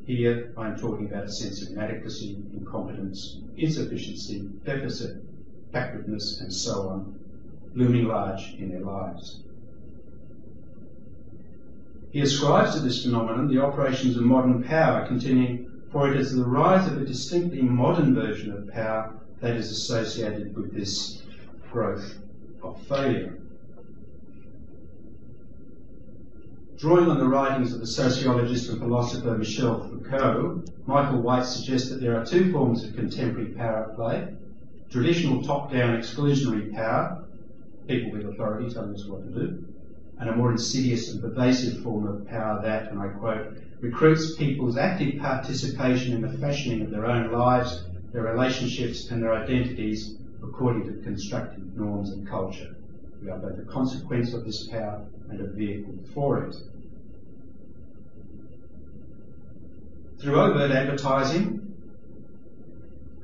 Here I am talking about a sense of inadequacy, incompetence, insufficiency, deficit, backwardness, and so on, looming large in their lives. He ascribes to this phenomenon the operations of modern power, continuing, for it is the rise of a distinctly modern version of power that is associated with this growth of failure. Drawing on the writings of the sociologist and philosopher Michel Foucault, Michael White suggests that there are two forms of contemporary power at play: traditional top-down exclusionary power, people with authority telling us what to do, and a more insidious and pervasive form of power that, and I quote, recruits people's active participation in the fashioning of their own lives, their relationships and their identities according to constructed norms and culture. We are both a consequence of this power and a vehicle for it. Through overt advertising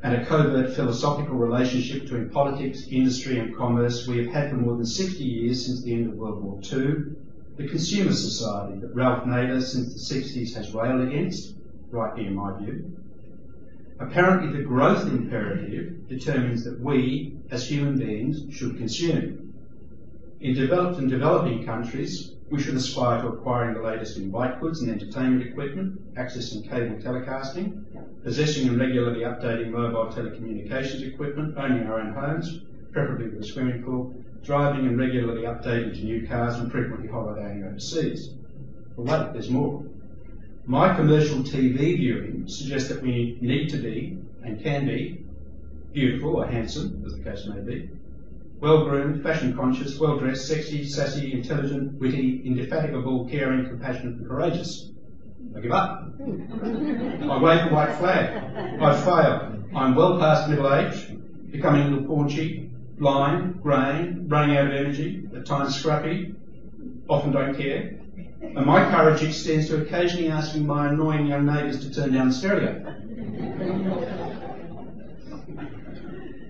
and a covert philosophical relationship between politics, industry and commerce, we have had for more than 60 years since the end of World War II the consumer society that Ralph Nader since the 60s has railed against, rightly in my view. Apparently the growth imperative determines that we, as human beings, should consume. In developed and developing countries, we should aspire to acquiring the latest in white goods and entertainment equipment, accessing cable telecasting, possessing and regularly updating mobile telecommunications equipment, owning our own homes, preferably with a swimming pool, driving and regularly updating to new cars and frequently holidaying overseas. But wait, there's more. My commercial TV viewing suggests that we need to be, and can be, beautiful or handsome, as the case may be, well-groomed, fashion-conscious, well-dressed, sexy, sassy, intelligent, witty, indefatigable, caring, compassionate and courageous. I give up. I wave the white flag. I fail. I'm well past middle age, becoming a little paunchy, blind, greying, running out of energy, at times scrappy, often don't care. And my courage extends to occasionally asking my annoying young neighbours to turn down the stereo.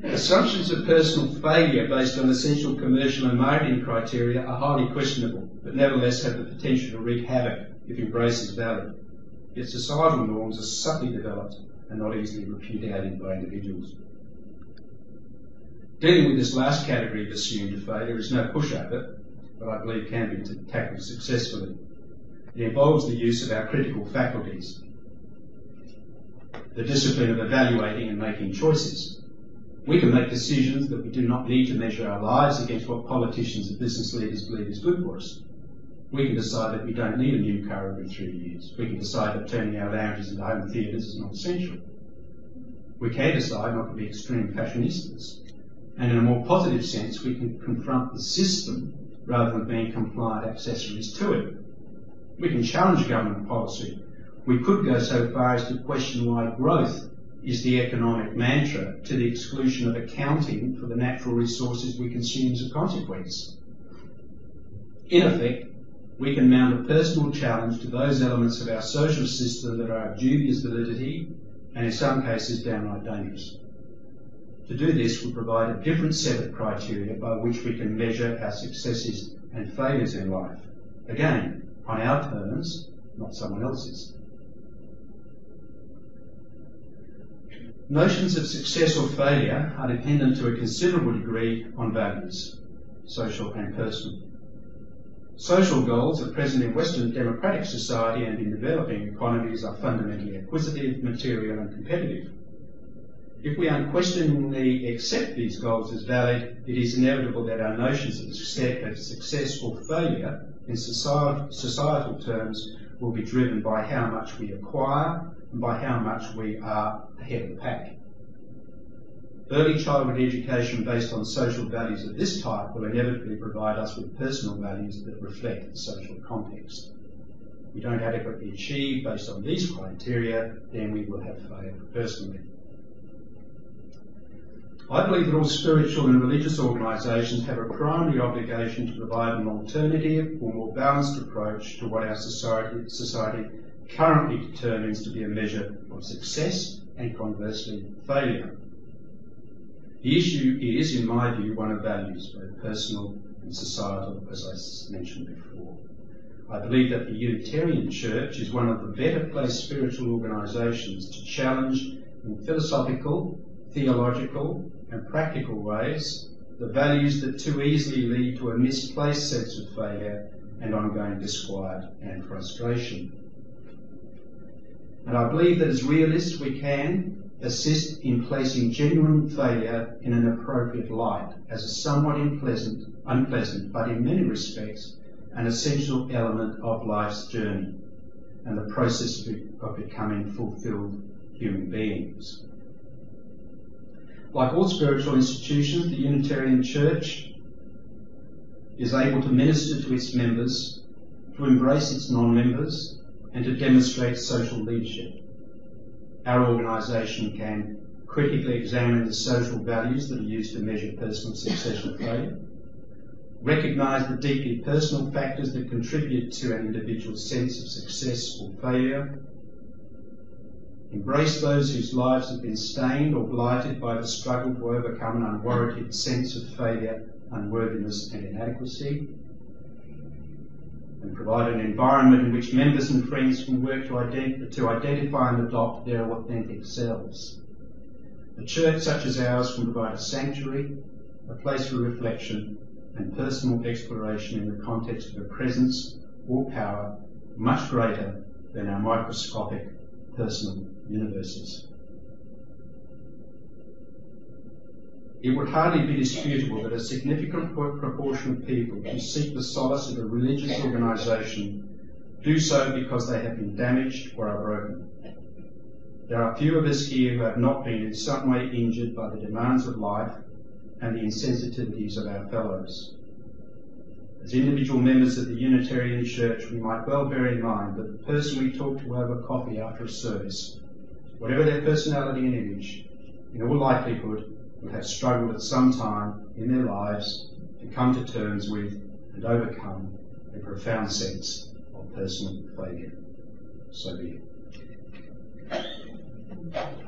Assumptions of personal failure based on essential commercial and marketing criteria are highly questionable, but nevertheless have the potential to wreak havoc if embraced as valid. Yet societal norms are subtly developed and not easily repudiated by individuals. Dealing with this last category of assumed failure is no pushover, but I believe can be tackled successfully. It involves the use of our critical faculties, the discipline of evaluating and making choices. We can make decisions that we do not need to measure our lives against what politicians and business leaders believe is good for us. We can decide that we don't need a new car every 3 years. We can decide that turning our lounges into home theatres is not essential. We can decide not to be extreme fashionistas. And in a more positive sense, we can confront the system rather than being compliant accessories to it. We can challenge government policy. We could go so far as to question why growth is the economic mantra to the exclusion of accounting for the natural resources we consume as a consequence. In effect, we can mount a personal challenge to those elements of our social system that are of dubious validity and in some cases downright dangerous. To do this, we provide a different set of criteria by which we can measure our successes and failures in life. Again, on our terms, not someone else's. Notions of success or failure are dependent to a considerable degree on values, social and personal. Social goals at present in Western democratic society and in developing economies are fundamentally acquisitive, material and competitive. If we unquestioningly accept these goals as valid, it is inevitable that our notions of success or failure in societal terms will be driven by how much we acquire and by how much we are ahead of the pack. Early childhood education based on social values of this type will inevitably provide us with personal values that reflect the social context. If we don't adequately achieve based on these criteria, then we will have failed personally. I believe that all spiritual and religious organisations have a primary obligation to provide an alternative or more balanced approach to what our society currently determines to be a measure of success and conversely failure. The issue is, in my view, one of values, both personal and societal, as I mentioned before. I believe that the Unitarian Church is one of the better placed spiritual organisations to challenge in philosophical, theological and practical ways the values that too easily lead to a misplaced sense of failure and ongoing disquiet and frustration. And I believe that as realists we can assist in placing genuine failure in an appropriate light as a somewhat unpleasant, but in many respects an essential element of life's journey and the process of becoming fulfilled human beings. Like all spiritual institutions, the Unitarian Church is able to minister to its members, to embrace its non-members, and to demonstrate social leadership. Our organisation can critically examine the social values that are used to measure personal success or failure, recognise the deeply personal factors that contribute to an individual's sense of success or failure, embrace those whose lives have been stained or blighted by the struggle to overcome an unwarranted sense of failure, unworthiness and inadequacy, and provide an environment in which members and friends can work to identify and adopt their authentic selves. A church such as ours can provide a sanctuary, a place for reflection and personal exploration in the context of a presence or power much greater than our microscopic personal universes. It would hardly be disputable that a significant proportion of people who seek the solace of a religious organisation do so because they have been damaged or are broken. There are few of us here who have not been in some way injured by the demands of life and the insensitivities of our fellows. As individual members of the Unitarian Church, we might well bear in mind that the person we talk to over coffee after a service, whatever their personality and image, in all likelihood will have struggled at some time in their lives to come to terms with and overcome a profound sense of personal failure. So be it.